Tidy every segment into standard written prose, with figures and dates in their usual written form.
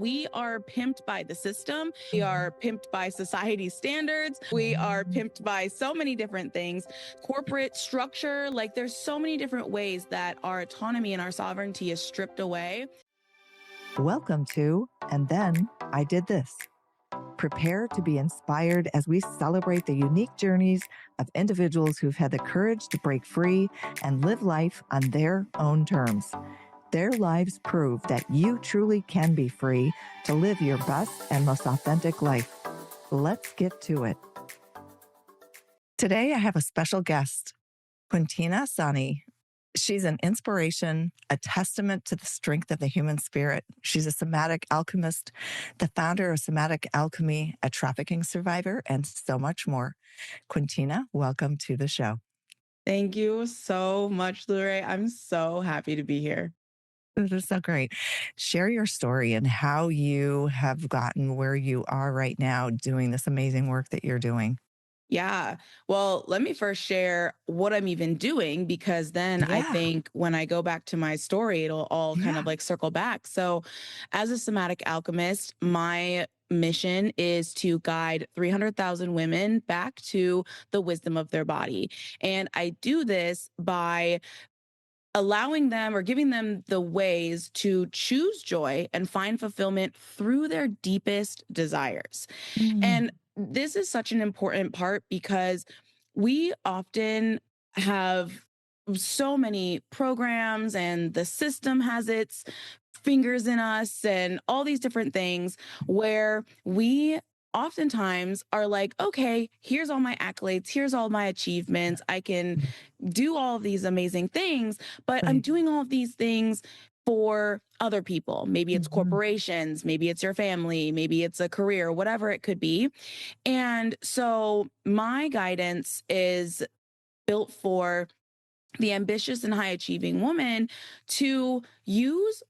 We are pimped by the system. We are pimped by society standards. We are pimped by so many different things. Corporate structure, like there's so many different ways that our autonomy and our sovereignty is stripped away. Welcome to And Then I Did This. Prepare to be inspired as we celebrate the unique journeys of individuals who've had the courage to break free and live life on their own terms. Their lives prove that you truly can be free to live your best and most authentic life. Let's get to it. Today, I have a special guest, Quintina Sonnie. She's an inspiration, a testament to the strength of the human spirit. She's a somatic alchemist, the founder of Somatic Alchemy, a trafficking survivor, and so much more. Quintina, welcome to the show. Thank you so much, Lure. I'm so happy to be here. This is so great. Share your story and how you have gotten where you are right now doing this amazing work that you're doing. Yeah. Well, let me first share what I'm even doing, because then I think when I go back to my story, it'll all kind of like circle back. So, as a somatic alchemist, my mission is to guide 300,000 women back to the wisdom of their body. And I do this by allowing them or giving them the ways to choose joy and find fulfillment through their deepest desires. And this is such an important part because we often have so many programs and the system has its fingers in us and all these different things where we oftentimes are like, okay, here's all my accolades, here's all my achievements. I can do all of these amazing things, but I'm doing all of these things for other people. Maybe it's corporations, maybe it's your family, maybe it's a career, whatever it could be. And so my guidance is built for the ambitious and high achieving woman to use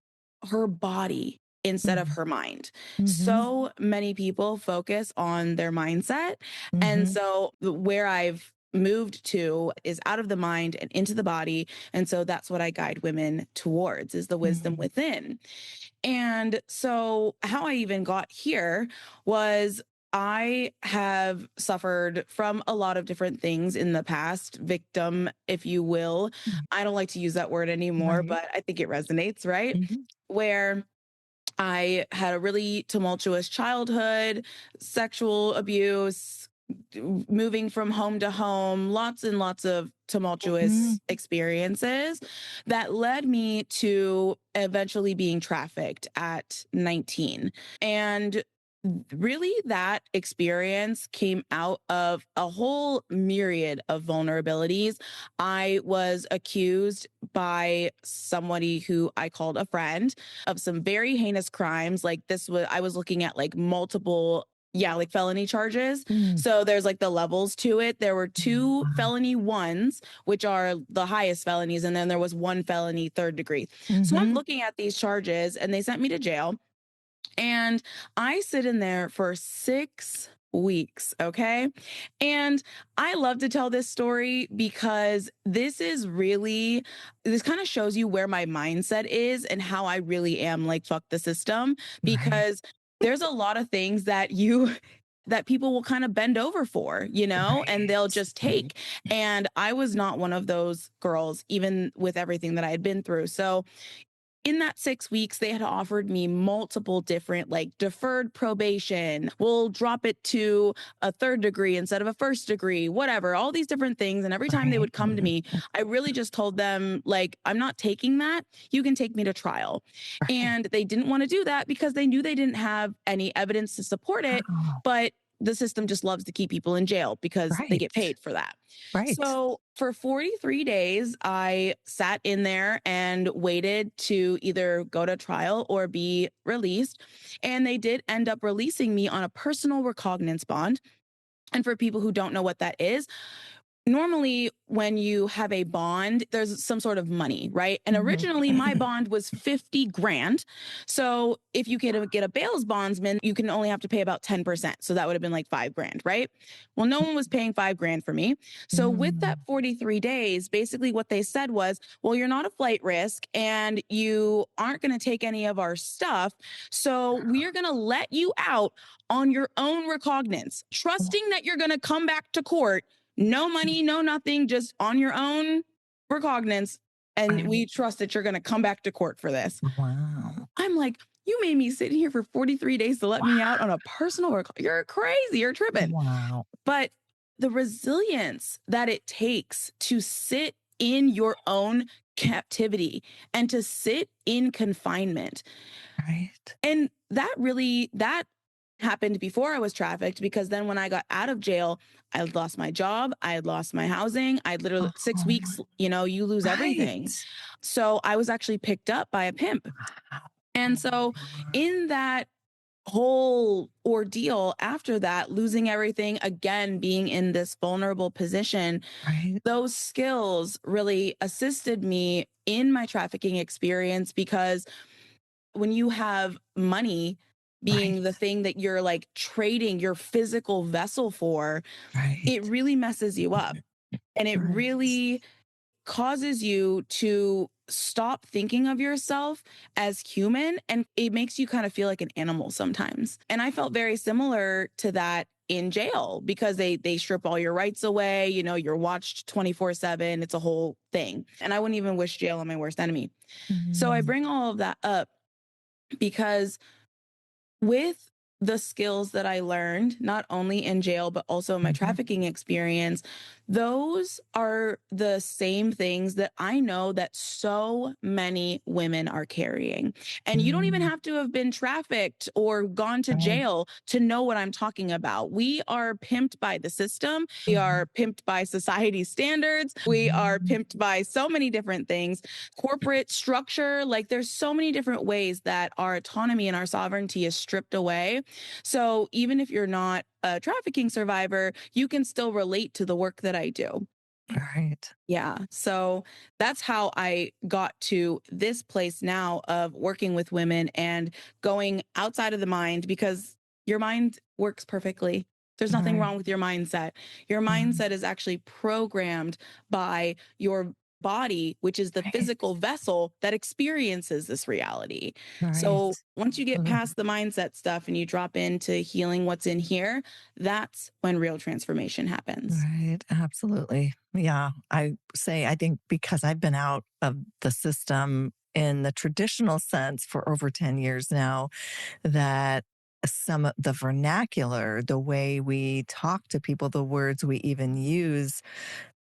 her body instead of her mind. So many people focus on their mindset. And so where I've moved to is out of the mind and into the body. And so that's what I guide women towards, is the wisdom within. And so how I even got here was I have suffered from a lot of different things in the past, victim, if you will. I don't like to use that word anymore, but I think it resonates, right? Where I had a really tumultuous childhood, sexual abuse, moving from home to home, lots and lots of tumultuous experiences that led me to eventually being trafficked at 19. And really, that experience came out of a whole myriad of vulnerabilities. I was accused by somebody who I called a friend of some very heinous crimes. Like I was looking at like multiple like felony charges. So there's like the levels to it. There were two felony ones, which are the highest felonies. And then there was one felony third degree. So I'm looking at these charges and they sent me to jail. And I sit in there for 6 weeks. Okay. And I love to tell this story because this kind of shows you where my mindset is and how I really am like, fuck the system, because there's a lot of things that people will kind of bend over for, and they'll just take. And I was not one of those girls, even with everything that I had been through. So in that 6 weeks, they had offered me multiple different, like, deferred probation. We'll drop it to a third degree instead of a first degree, whatever, all these different things. And every time they would come to me, I really just told them, like, I'm not taking that. You can take me to trial. And they didn't want to do that because they knew they didn't have any evidence to support it. But the system just loves to keep people in jail because they get paid for that. So for 43 days, I sat in there and waited to either go to trial or be released. And they did end up releasing me on a personal recognizance bond. And for people who don't know what that is, normally when you have a bond, there's some sort of money, right? And Mhm. originally my bond was 50 grand. So if you get a bail's bondsman, you can only have to pay about 10%. So that would have been like 5 grand, right? Well, no one was paying 5 grand for me. So with that Mm. 43 days, basically what they said was, well, you're not a flight risk and you aren't going to take any of our stuff. So we're going to let you out on your own recognizance, trusting that you're going to come back to court, no money, no nothing, just on your own recognizance. And Right. we trust that you're going to come back to court for this. Wow. I'm like, you made me sit here for 43 days to let me out on a personal You're crazy. You're tripping. Wow. But the resilience that it takes to sit in your own captivity and to sit in confinement. Right. And that happened before I was trafficked, because then when I got out of jail, I had lost my job, I had lost my housing, I literally 6 Oh, weeks, you lose everything. right. So I was actually picked up by a pimp. Wow. And so in that whole ordeal after that, losing everything again, being in this vulnerable position, Right. those skills really assisted me in my trafficking experience, because when you have money Right. being the thing that you're like trading your physical vessel for, it Right. really messes you up. And it Right. really causes you to stop thinking of yourself as human, and it makes you kind of feel like an animal sometimes. And I felt very similar to that in jail, because they strip all your rights away, you're watched 24/7, it's a whole thing. And I wouldn't even wish jail on my worst enemy. So I Mm. bring all of that up because with the skills that I learned, not only in jail, but also in my Mhm. trafficking experience, those are the same things that I know that so many women are carrying. And you don't even Mm. have to have been trafficked or gone to Right. jail to know what I'm talking about. We are pimped by the system. We Mhm. are pimped by society standards. We are Mhm. pimped by so many different things, corporate structure. Like there's so many different ways that our autonomy and our sovereignty is stripped away. So even if you're not a trafficking survivor, you can still relate to the work that I do. Right. Yeah. So that's how I got to this place now of working with women and going outside of the mind, because your mind works perfectly. There's nothing Right. wrong with your mindset. Your Mhm. mindset is actually programmed by your body, which is the Right. physical vessel that experiences this reality. So Right. once you get Mhm. past the mindset stuff and you drop into healing what's in here, that's when real transformation happens. Right. Absolutely. Yeah. I say, I think because I've been out of the system in the traditional sense for over 10 years now, that some of the vernacular, the way we talk to people, the words we even use,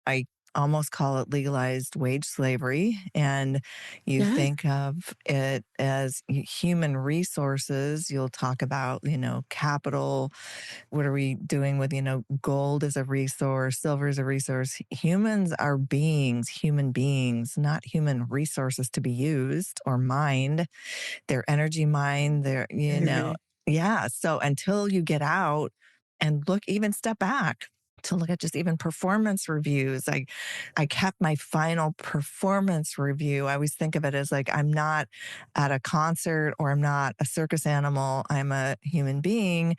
I almost call it legalized wage slavery. And you Yes. think of it as human resources. You'll talk about, capital. What are we doing with, gold as a resource, silver as a resource? Humans are beings, human beings, not human resources to be used or mined, their energy mind, yeah. So until you get out and look, even step back to look at just even performance reviews. I kept my final performance review. I always think of it as like I'm not at a concert or I'm not a circus animal. I'm a human being.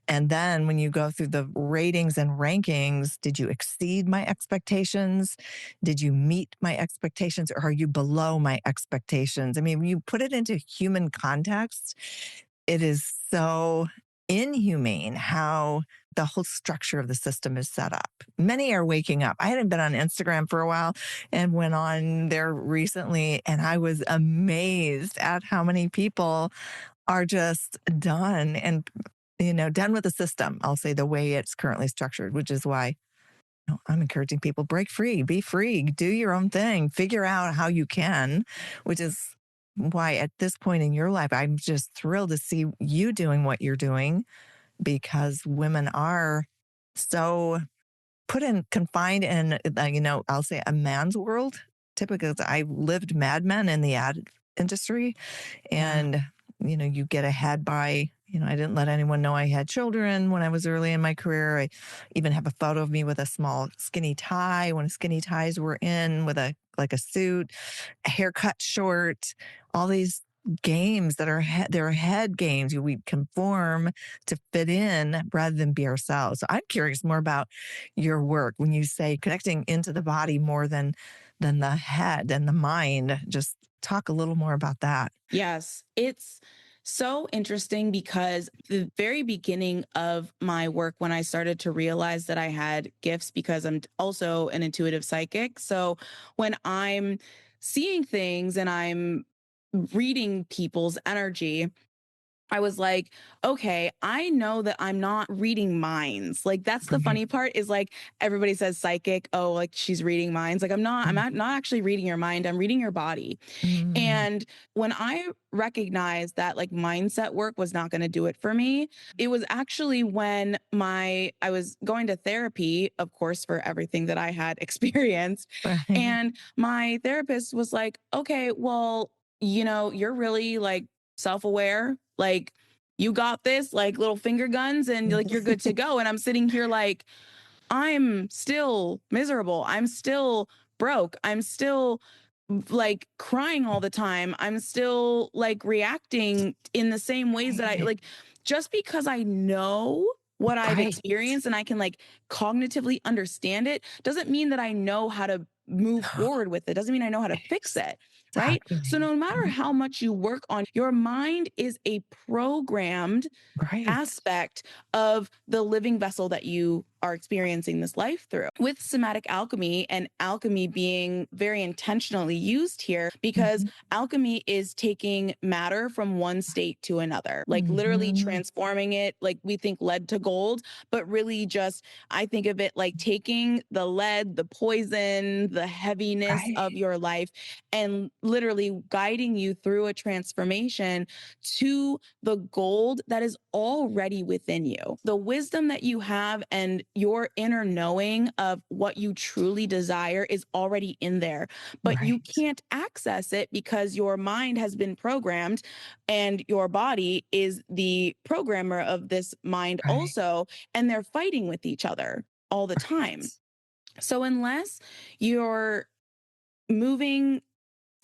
And then when you go through the ratings and rankings, did you exceed my expectations? Did you meet my expectations, or are you below my expectations? I mean, when you put it into human context, it is so inhumane how the whole structure of the system is set up. Many are waking up. I hadn't been on Instagram for a while and went on there recently, and I was amazed at how many people are just done and done with the system. I'll say the way it's currently structured, which is why I'm encouraging people break free, be free, do your own thing, figure out how you can, which is why at this point in your life, I'm just thrilled to see you doing what you're doing, because women are so put in confined in, I'll say a man's world. Typically, I lived Mad Men in the ad industry, Yeah. and you get ahead by I didn't let anyone know I had children when I was early in my career. I even have a photo of me with a small skinny tie when skinny ties were in with a suit, hair cut short, all these games that are they're head games. We conform to fit in rather than be ourselves. So I'm curious more about your work when you say connecting into the body more than the head and the mind. Just talk a little more about that. Yes, it's so interesting because the very beginning of my work, when I started to realize that I had gifts, because I'm also an intuitive psychic. So when I'm seeing things and I'm reading people's energy, I was like, okay, I know that I'm not reading minds. Like that's the Right. funny part is like everybody says psychic, oh, like she's reading minds. Like I'm not actually reading your mind. I'm reading your body. Mm, And when I recognized that like mindset work was not going to do it for me, it was actually when I was going to therapy, of course, for everything that I had experienced. right. And my therapist was like, okay, well, you're really like self-aware, like you got this, like little finger guns, and like you're good to go. And I'm sitting here like, I'm still miserable. I'm still broke. I'm still like crying all the time. I'm still like reacting in the same ways that I Right. like, just because I know what I've Right. experienced and I can like cognitively understand it doesn't mean that I know how to move forward with it. Doesn't mean I know how to fix it. Right. So Exactly. no matter how much you work on your mind is a programmed Right. aspect of the living vessel that you are experiencing this life through. With somatic alchemy, and alchemy being very intentionally used here because Mhm. alchemy is taking matter from one state to another, like literally Mhm. transforming it. Like we think lead to gold, but really just, I think of it like taking the lead, the poison, the heaviness Right. of your life, and literally guiding you through a transformation to the gold that is already within you. The wisdom that you have and your inner knowing of what you truly desire is already in there, but you Right. can't access it because your mind has been programmed and your body is the programmer of this mind Right. also, and they're fighting with each other all the time. Right. So unless you're moving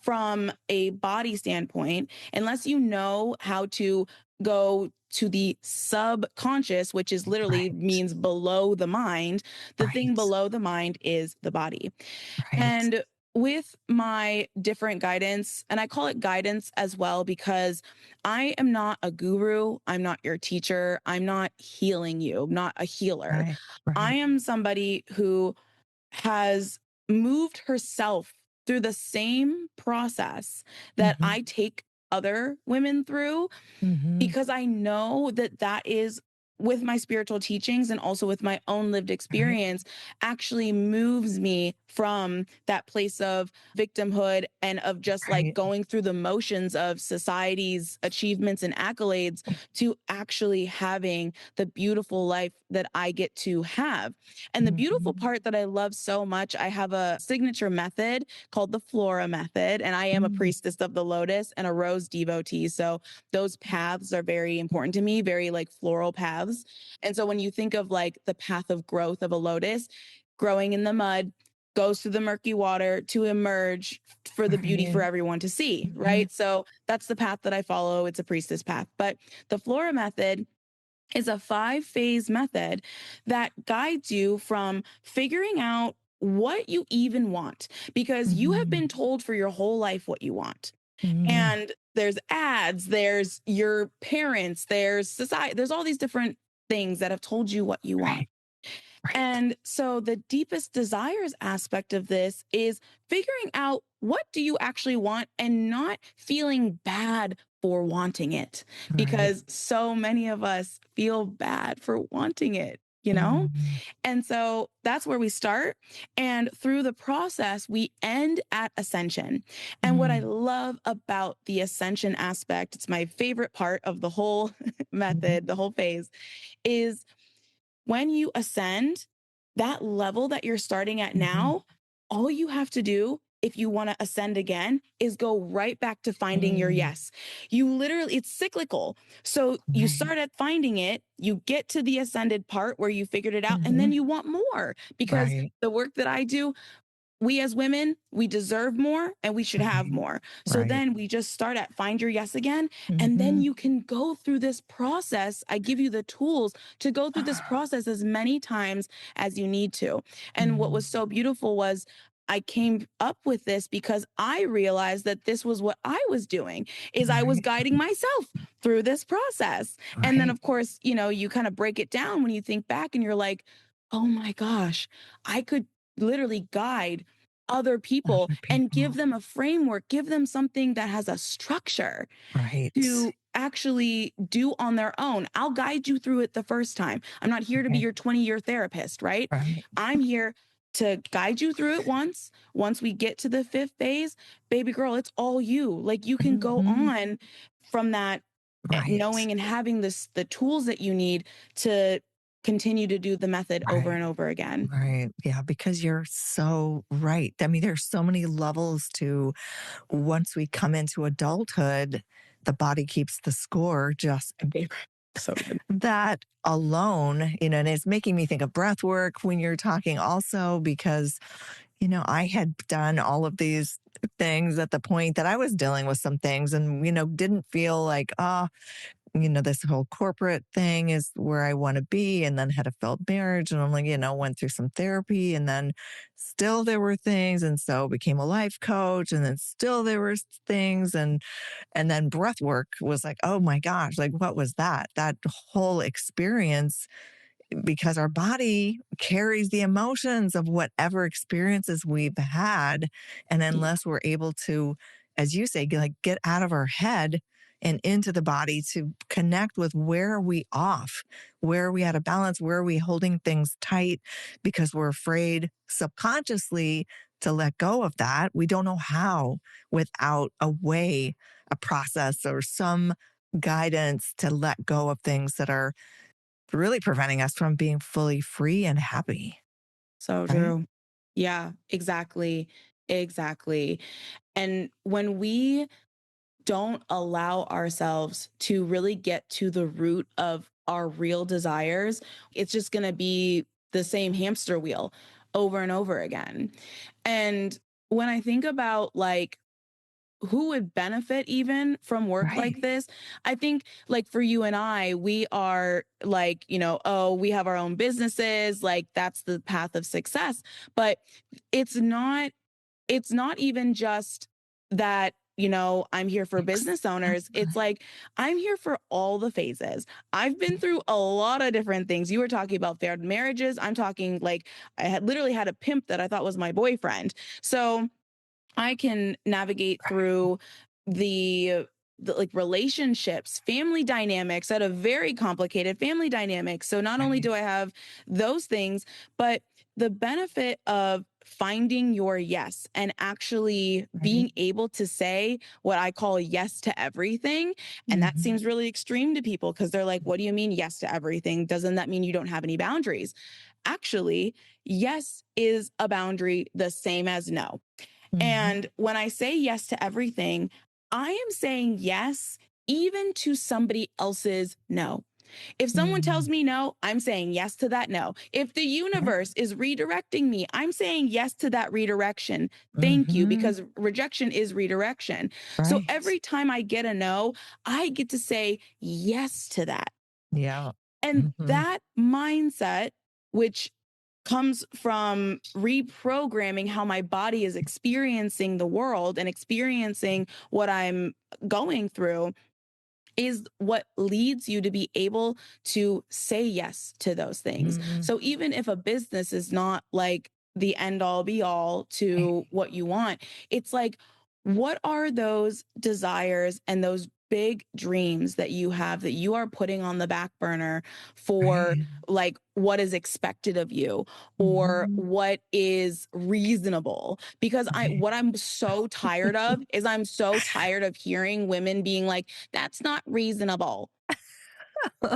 from a body standpoint, unless you know how to go to the subconscious, which is literally Right. means below the mind, the thing Right. below the mind is the body. Right. And with my different guidance, and I call it guidance as well because I am not a guru. I'm not your teacher. I'm not healing you. I'm not a healer. Right. I Right. am somebody who has moved herself through the same process that Mhm. I take other women through, Mhm. because I know that that is, with my spiritual teachings and also with my own lived Right. experience, actually moves me from that place of victimhood and of just like Right. going through the motions of society's achievements and accolades to actually having the beautiful life that I get to have. And the beautiful Mhm. part that I love so much, I have a signature method called the Flora Method, and I am a Mm. priestess of the lotus and a rose devotee. So those paths are very important to me, very like floral paths. And so when you think of like the path of growth of a lotus, growing in the mud, goes through the murky water to emerge for the beauty for Right. everyone to see, Mhm. right? So that's the path that I follow. It's a priestess path. But the Flora method is a 5 phase method that guides you from figuring out what you even want, because you have been Mhm. told for your whole life what you want. Mhm. And there's ads, there's your parents, there's society, there's all these different things that have told you what you want. Right. Right. And so the deepest desires aspect of this is figuring out what do you actually want and not feeling bad for wanting it, Right. because so many of us feel bad for wanting it, you know? Mhm. And so that's where we start. And through the process, we end at ascension. And what I Mm. love about the ascension aspect, it's my favorite part of the whole Mhm. method, the whole phase, is when you ascend, that level that you're starting at Mhm. now, all you have to do if you want to ascend again, is go right back to finding your Mm, yes. You literally, it's cyclical. So you right. start at finding it, you get to the ascended part where you figured it out, and then Hmm. you want more because Right. the work that I do, we as women, we deserve more and we should have Right. more. So Right. then we just start at find your yes again. And then Hmm. you can go through this process. I give you the tools to go through this process as many times as you need to. And what was Hmm. so beautiful was I came up with this because I realized that this was what I was doing is I was Right. guiding myself through this process. And then Right. of course, you kind of break it down when you think back and you're like, "Oh my gosh, I could literally guide other people Other and give people. them a framework, give them something that has a structure Right. to actually do on their own. I'll guide you through it the first time. I'm not here to be Right. your 20-year therapist, right? Right. I'm here to guide you through it once. Once we get to the fifth phase, baby girl, it's all you. Like you can go Hmm. on from that Right. knowing and having the tools that you need to continue to do the method over Right. and over again. Right. Yeah, because you're so right. I mean, there's so many levels to once we come into adulthood, the body keeps the score just My favorite. So good. that alone, and it's making me think of breath work when you're talking also because, I had done all of these things at the point that I was dealing with some things and, didn't feel like, this whole corporate thing is where I want to be. And then had a failed marriage. And I'm like, went through some therapy and then still there were things. And so became a life coach. And then still there were things. And then breath work was like, oh my gosh, like what was that? That whole experience because our body carries the emotions of whatever experiences we've had. And Yeah. unless we're able to, as you say, like get out of our head and into the body to connect with where are we off, where are we out of balance, where are we holding things tight because we're afraid subconsciously to let go of that. We don't know how without a way, a process, or some guidance to let go of things that are really preventing us from being fully free and happy, So right? true. Yeah, exactly. Exactly. And when we don't allow ourselves to really get to the root of our real desires, it's just going to be the same hamster wheel over and over again. And when I think about like who would benefit even from work like Right. this, I think like for you and I, we are like, oh, we have our own businesses, like that's the path of success. But it's not it's not even just that, I'm here for business owners. It's Exactly. like, I'm here for all the phases. I've been through a lot of different things. You were talking about failed marriages. I'm talking like I had literally had a pimp that I thought was my boyfriend. So I can navigate Right. through the like relationships, family dynamics at a very complicated family dynamic. So not only Right. do I have those things, but the benefit of finding your yes and actually Right. being able to say what I call yes to everything. And that Mhm. seems really extreme to people because they're like, what do you mean yes to everything? Doesn't that mean you don't have any boundaries? Actually, yes is a boundary the same as no. Mhm. And when I say yes to everything, I am saying yes even to somebody else's no. If someone tells Mm. me no, I'm saying yes to that no. If the Right. universe is redirecting me, I'm saying yes to that redirection. Thank you, Mhm. because rejection is redirection. So Right. every time I get a no, I get to say yes to that. Yeah. And Mhm. that mindset, which comes from reprogramming how my body is experiencing the world and experiencing what I'm going through, is what leads you to be able to say yes to those things. Mm. So even if a business is not like the end all be all to Right. what you want, it's like, what are those desires and those big dreams that you have that you are putting on the back burner for Right. like what is expected of you or Mhm. what is reasonable? Because Right. what I'm so tired of is I'm so tired of hearing women being like, that's not reasonable.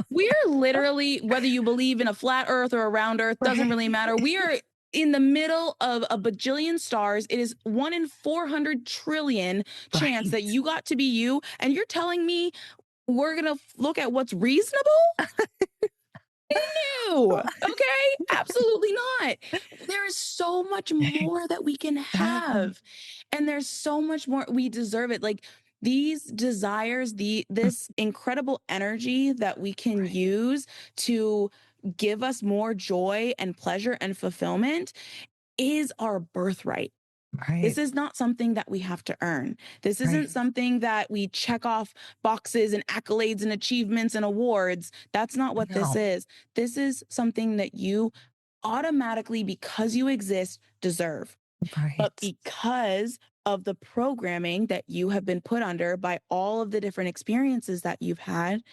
We're literally, whether you believe in a flat earth or a round earth, doesn't Right. really matter. We are in the middle of a bajillion stars. It is 1 in 400 trillion chance that Right. you got to be you. And you're telling me we're going to look at what's reasonable? No. Okay? Absolutely not. There is so much more that we can Exactly. have. And there's so much more we deserve it. Like these desires, this incredible energy that we can Right. use to give us more joy and pleasure and fulfillment is our birthright. This Right. is not something that we have to earn. This Right. isn't something that we check off boxes and accolades and achievements and awards. That's not what this No. is. This is something that you automatically, because you exist, deserve. But Right. because of the programming that you have been put under by all of the different experiences that you've had,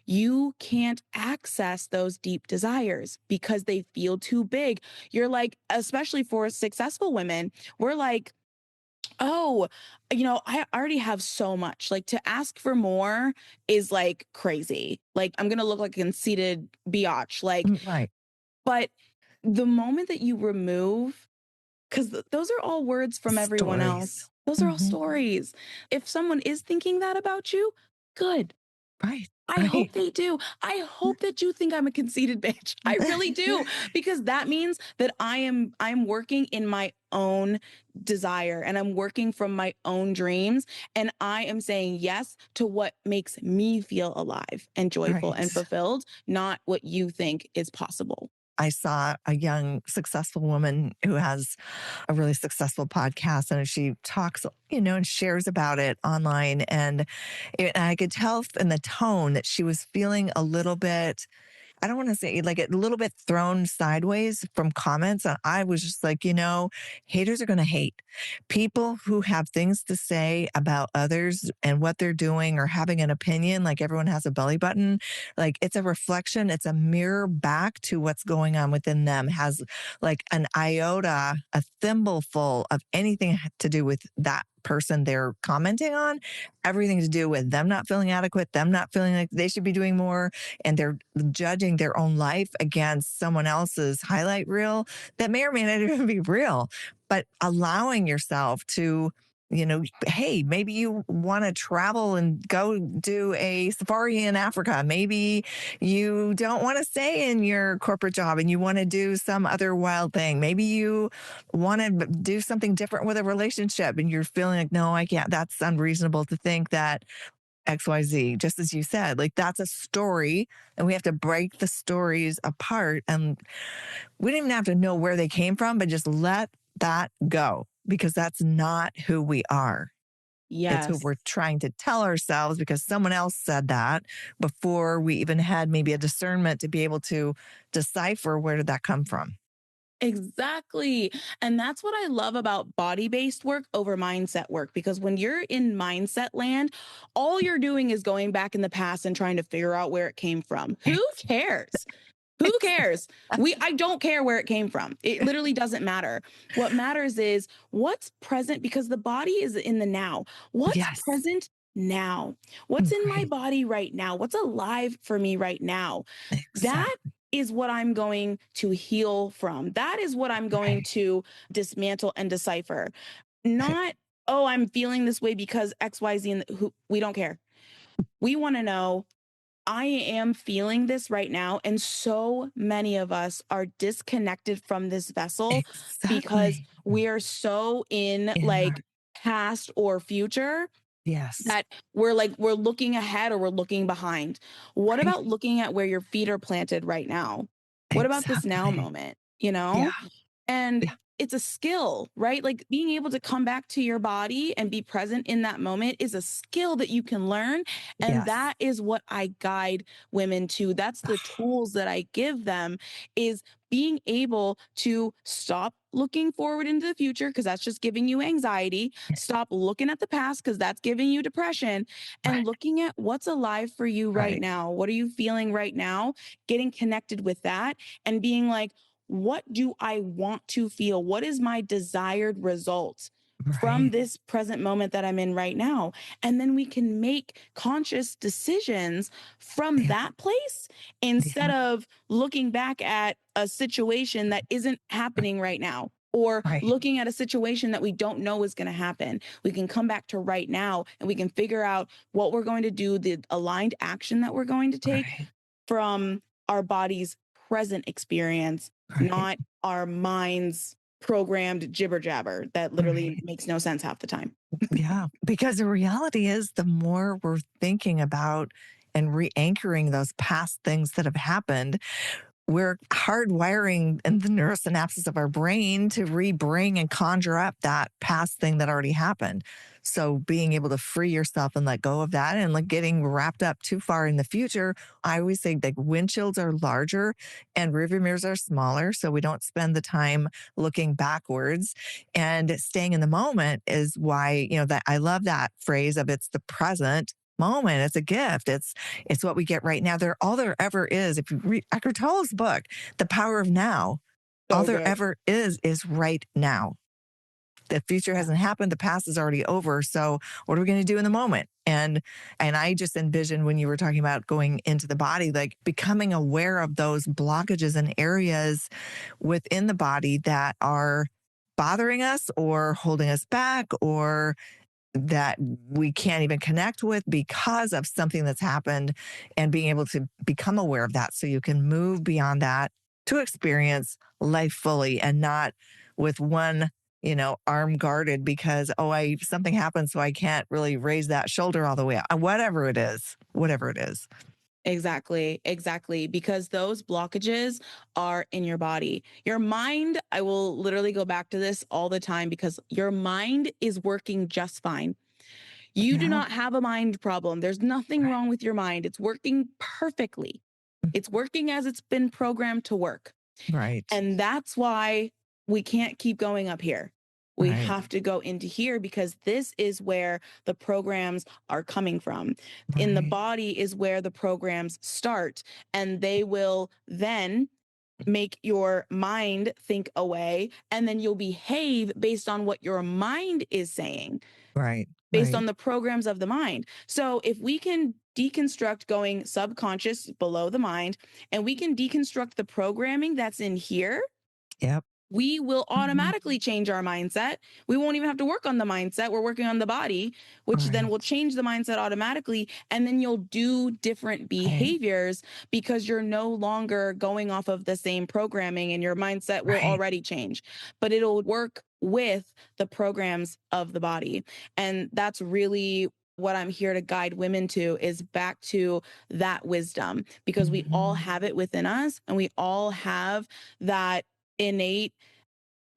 you can't access those deep desires because they feel too big. You're like, especially for successful women, we're like, oh, I already have so much. Like to ask for more is like crazy. Like I'm going to look like a conceited biatch. Like, Right. but the moment that you remove, because those are all words from everyone Stories. else, those are all Hmm. stories. If someone is thinking that about you, good. Right. I Right. hope they do. I hope that you think I'm a conceited bitch. I really do because that means that I'm working in my own desire and I'm working from my own dreams and I am saying yes to what makes me feel alive and joyful and Right. fulfilled, not what you think is possible. I saw a young, successful woman who has a really successful podcast and she talks, and shares about it online. And I could tell in the tone that she was feeling a little bit, I don't want to say like a little bit thrown sideways from comments. And I was just like, haters are going to hate. People who have things to say about others and what they're doing or having an opinion, like everyone has a belly button, like it's a reflection, it's a mirror back to what's going on within them, has like an iota, a thimbleful of anything to do with that person they're commenting on, everything to do with them not feeling adequate, them not feeling like they should be doing more, and they're judging their own life against someone else's highlight reel that may or may not even be real, but allowing yourself to, hey, maybe you want to travel and go do a safari in Africa. Maybe you don't want to stay in your corporate job and you want to do some other wild thing. Maybe you want to do something different with a relationship and you're feeling like, no, I can't. That's unreasonable to think that XYZ, just as you said, like that's a story and we have to break the stories apart. And we don't even have to know where they came from, but just let that go because that's not who we are. It's who Yes. we're trying to tell ourselves because someone else said that before we even had maybe a discernment to be able to decipher where did that come from. Exactly. And that's what I love about body based work over mindset work. Because when you're in mindset land, all you're doing is going back in the past and trying to figure out where it came from. Who cares? Who cares? I don't care where it came from. It literally doesn't matter. What matters is what's present because the body is in the now. What's Yes. present now? What's in my Right. body right now? What's alive for me right now? That Exactly. is what I'm going to heal from. That is what I'm going Right. to dismantle and decipher. Right. Not, oh, I'm feeling this way because XYZ and who we don't care. We want to know I am feeling this right now. And so many of us are disconnected from this vessel because Exactly. we are so in In our, like past or future yes. that we're looking ahead or we're looking behind. What Right. about looking at where your feet are planted right now? What about this now Exactly. moment? Yeah. And Yeah. it's a skill, right? Like being able to come back to your body and be present in that moment is a skill that you can learn. And Yes. that is what I guide women to. That's the tools that I give them is being able to stop looking forward into the future because that's just giving you anxiety. Stop looking at the past because that's giving you depression and Right. looking at what's alive for you right Right. now. What are you feeling right now? Getting connected with that and being like, what do I want to feel? What is my desired result? from Right. this present moment that I'm in right now. And then we can make conscious decisions from Yeah. that place instead Yeah. of looking back at a situation that isn't Right. happening right now. Or Right. looking at a situation that we don't know is going to happen. We can come back to right now and we can figure out what we're going to do, the aligned action that we're going to take Right. from our body's present experience, Right. not our mind's programmed jibber jabber that literally Right. makes no sense half the time. Yeah. Because the reality is, the more we're thinking about and re anchoring those past things that have happened, we're hardwiring in the neurosynapses of our brain to re-bring and conjure up that past thing that already happened. So being able to free yourself and let go of that and like getting wrapped up too far in the future, I always say like windshields are larger and rearview mirrors are smaller. So we don't spend the time looking backwards, and staying in the moment is why, that I love that phrase of it's the present moment. It's a gift. It's what we get right now. All there ever is, if you read Eckhart Tolle's book, The Power of Now, all So there good. ever is right now. The future Yeah. hasn't happened. The past is already over. So what are we going to do in the moment? And I just envisioned when you were talking about going into the body, like becoming aware of those blockages and areas within the body that are bothering us or holding us back, or that we can't even connect with because of something that's happened, and being able to become aware of that so you can move beyond that to experience life fully and not with one arm guarded because I something happened so I can't really raise that shoulder all the way up, whatever it is. Exactly, exactly. Because those blockages are in your body. Your mind, I will literally go back to this all the time because your mind is working just fine. You do Yeah. not have a mind problem. There's nothing Right. wrong with your mind. It's working perfectly. It's working as it's been programmed to work. Right. And that's why we can't keep going up here. We Right. have to go into here because this is where the programs are coming from. In the Right. body is where the programs start, and they will then make your mind think away, and then you'll behave based on what your mind is saying, Right. based Right. on the programs of the mind. So if we can deconstruct going subconscious below the mind, and we can deconstruct the programming that's in here, Yep. we will Mhm. automatically change our mindset. We won't even have to work on the mindset. We're working on the body, which then Right. will change the mindset automatically. And then you'll do different Right. behaviors because you're no longer going off of the same programming, and your mindset will Right. already change, but it'll work with the programs of the body. And that's really what I'm here to guide women to, is back to that wisdom, because we all Mhm. have it within us, and we all have that innate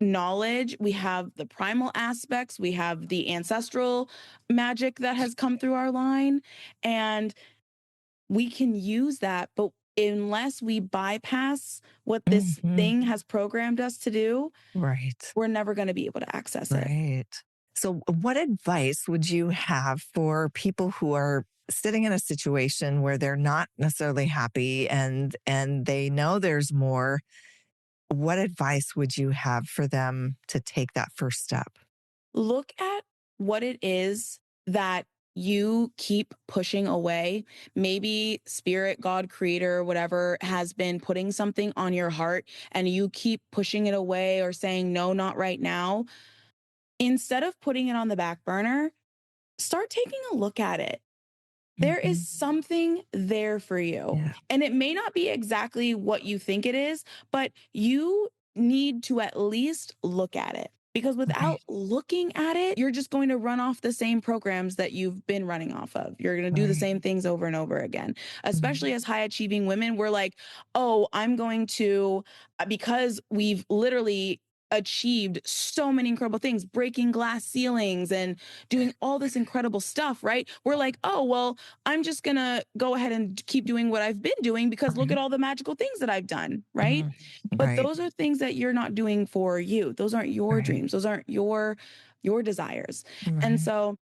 knowledge. We have the primal aspects, we have the ancestral magic that has come through our line, and we can use that. But unless we bypass what this Mhm. thing has programmed us to do, Right. we're never going to be able to access it. Right. So, what advice would you have for people who are sitting in a situation where they're not necessarily happy and they know there's more? What advice would you have for them to take that first step? Look at what it is that you keep pushing away. Maybe spirit, God, creator, whatever has been putting something on your heart, and you keep pushing it away or saying, no, not right now. Instead of putting it on the back burner, start taking a look at it. There is Mhm. something there for you. Yeah. And it may not be exactly what you think it is, but you need to at least look at it. Because without Right. looking at it, you're just going to run off the same programs that you've been running off of. You're going to do the Right. same things over and over again. Especially Mhm. as high achieving women, we're like, oh, I'm going to, because we've literally achieved so many incredible things, breaking glass ceilings and doing all this incredible stuff, right? We're like, oh, well, I'm just going to go ahead and keep doing what I've been doing because look at Right. all the magical things that I've done, right? Mhm. But Right. those are things that you're not doing for you. Those aren't your Right. dreams. Those aren't your desires. And Right. so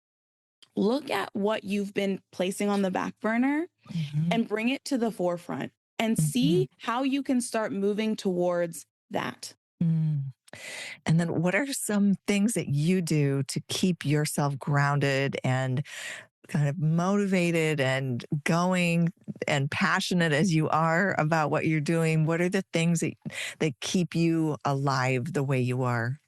look at what you've been placing on the back burner Mhm. and bring it to the forefront and Mhm. see how you can start moving towards that. Mm. And then what are some things that you do to keep yourself grounded and kind of motivated and going and passionate as you are about what you're doing? What are the things that keep you alive the way you are?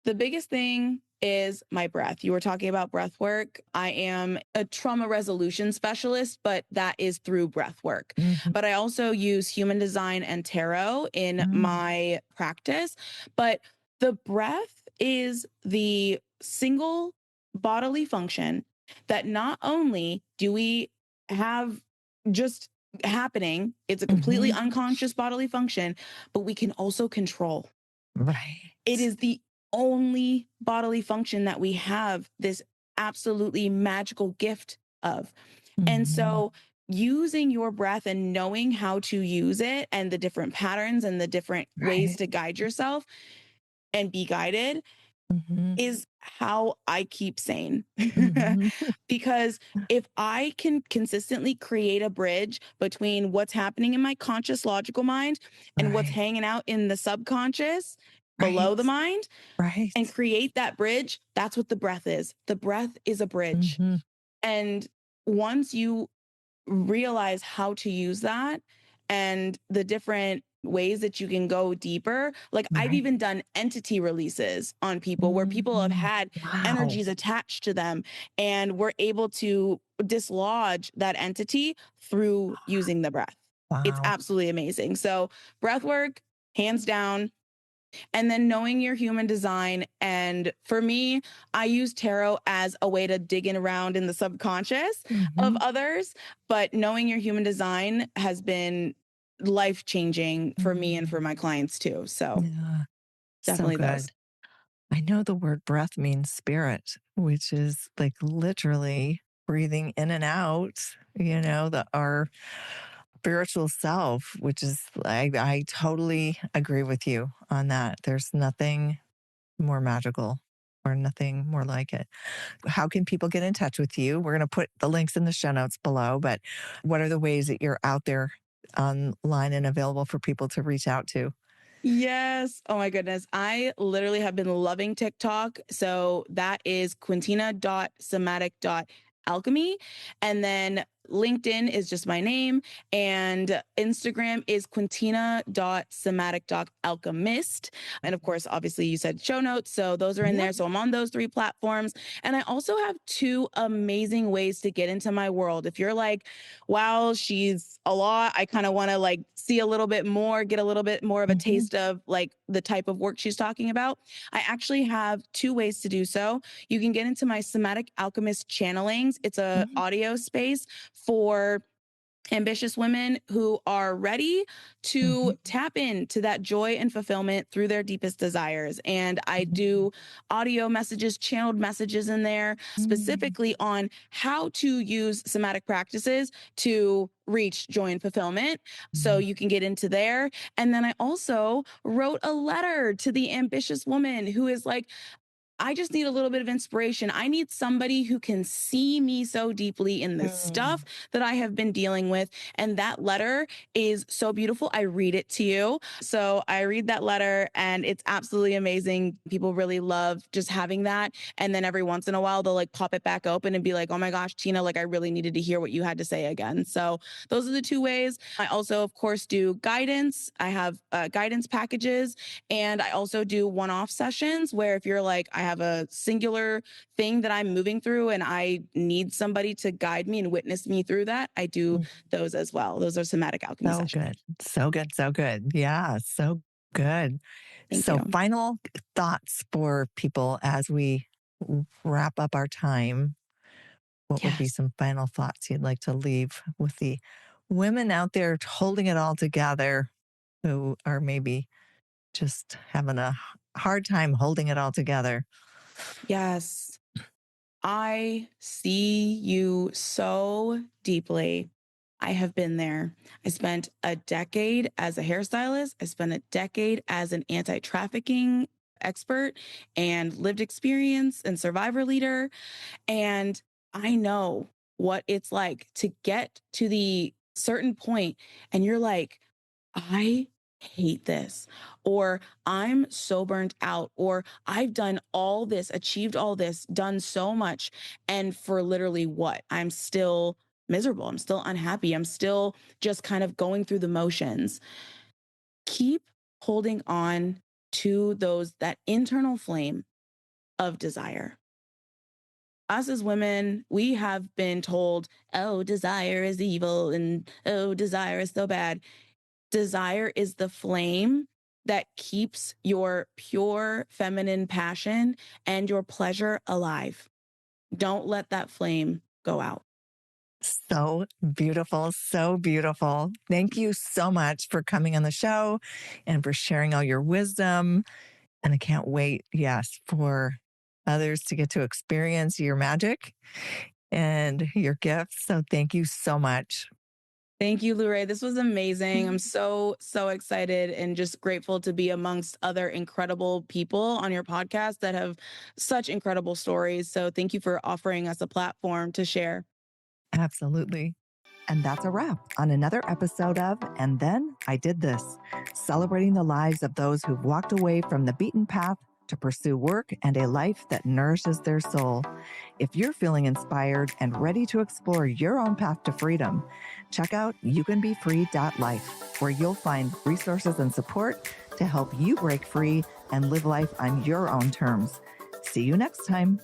The biggest thing is my breath. You were talking about breath work. I am a trauma resolution specialist, but that is through breath work. Mhm. But I also use human design and tarot in Mm, my practice. But the breath is the single bodily function that not only do we have just happening, it's a completely mhm. unconscious bodily function, but we can also control. It Right. is the only bodily function that we have this absolutely magical gift of. And Mhm. so, using your breath and knowing how to use it and the different patterns and the different ways Right. to guide yourself and be guided Mhm. is how I keep sane. Mhm. Because if I can consistently create a bridge between what's happening in my conscious logical mind and what's Right. hanging out in the subconscious below the Right. mind, and Right. create that bridge, that's what the breath is. The breath is a bridge. Mhm. And once you realize how to use that and the different ways that you can go deeper, like I've Right. even done entity releases on people where people have Mhm. had Wow. energies attached to them and we're able to dislodge that entity through using the breath. It's Wow. absolutely amazing. So, breath work, hands down, and then knowing your human design. And for me, I use tarot as a way to dig in around in the subconscious of Mhm. others. But knowing your human design has been life changing for me and for Mhm. my clients too. So Yeah. So definitely those. good. I know the word breath means spirit, which is like literally breathing in and out, our spiritual self, which is, I totally agree with you on that. There's nothing more magical or nothing more like it. How can people get in touch with you? We're going to put the links in the show notes below, but what are the ways that you're out there online and available for people to reach out to? Yes. Oh my goodness. I literally have been loving TikTok. So that is quintina.somatic.alchemy. And then LinkedIn is just my name. And Instagram is quintina.somatic.alchemist. And of course, obviously, you said show notes. So those are in Yep. there. So I'm on those three platforms. And I also have two amazing ways to get into my world. If you're like, wow, she's a lot. I kind of want to like see a little bit more, get a little bit more of a Hmm. taste of like the type of work she's talking about. I actually have two ways to do so. You can get into my Somatic Alchemist channelings. It's a Hmm. audio space for ambitious women who are ready to Hmm. tap into that joy and fulfillment through their deepest desires. And I do audio messages, channeled messages in there Hmm. specifically on how to use somatic practices to reach joy and fulfillment. So Hmm. you can get into there. And then I also wrote a letter to the ambitious woman who is like, I just need a little bit of inspiration. I need somebody who can see me so deeply in the stuff Hmm. that I have been dealing with. And that letter is so beautiful. I read it to you. So I read that letter and it's absolutely amazing. People really love just having that. And then every once in a while, they'll like pop it back open and be like, oh my gosh, Tina, like I really needed to hear what you had to say again. So those are the two ways. I also, of course, do guidance. I have guidance packages and I also do one off sessions where if you're like, I have a singular thing that I'm moving through and I need somebody to guide me and witness me through that, I do those as well. Those are somatic alchemy So sessions. good. So good. So good. Yeah. So good. Thank So, you. final thoughts for people as we wrap up our time. What would be Yes. some final thoughts you'd like to leave with the women out there holding it all together who are maybe just having a hard time holding it all together? Yes. I see you so deeply. I have been there. I spent a decade as a hairstylist. I spent a decade as an anti trafficking expert and lived experience and survivor leader. And I know what it's like to get to the certain point and you're like, I hate this, or I'm so burnt out, or I've done all this, achieved all this, done so much. And for literally what? I'm still miserable. I'm still unhappy. I'm still just kind of going through the motions. Keep holding on to that internal flame of desire. Us as women, we have been told, oh, desire is evil and oh, desire is so bad. Desire is the flame that keeps your pure feminine passion and your pleasure alive. Don't let that flame go out. So beautiful. So beautiful. Thank you so much for coming on the show and for sharing all your wisdom. And I can't wait, yes, for others to get to experience your magic and your gifts. So thank you so much. Thank you, Lou Ray. This was amazing. I'm so excited and just grateful to be amongst other incredible people on your podcast that have such incredible stories. So thank you for offering us a platform to share. Absolutely. And that's a wrap on another episode of And Then I Did This, celebrating the lives of those who've walked away from the beaten path to pursue work and a life that nourishes their soul. If you're feeling inspired and ready to explore your own path to freedom, check out youcanbefree.life, where you'll find resources and support to help you break free and live life on your own terms. See you next time.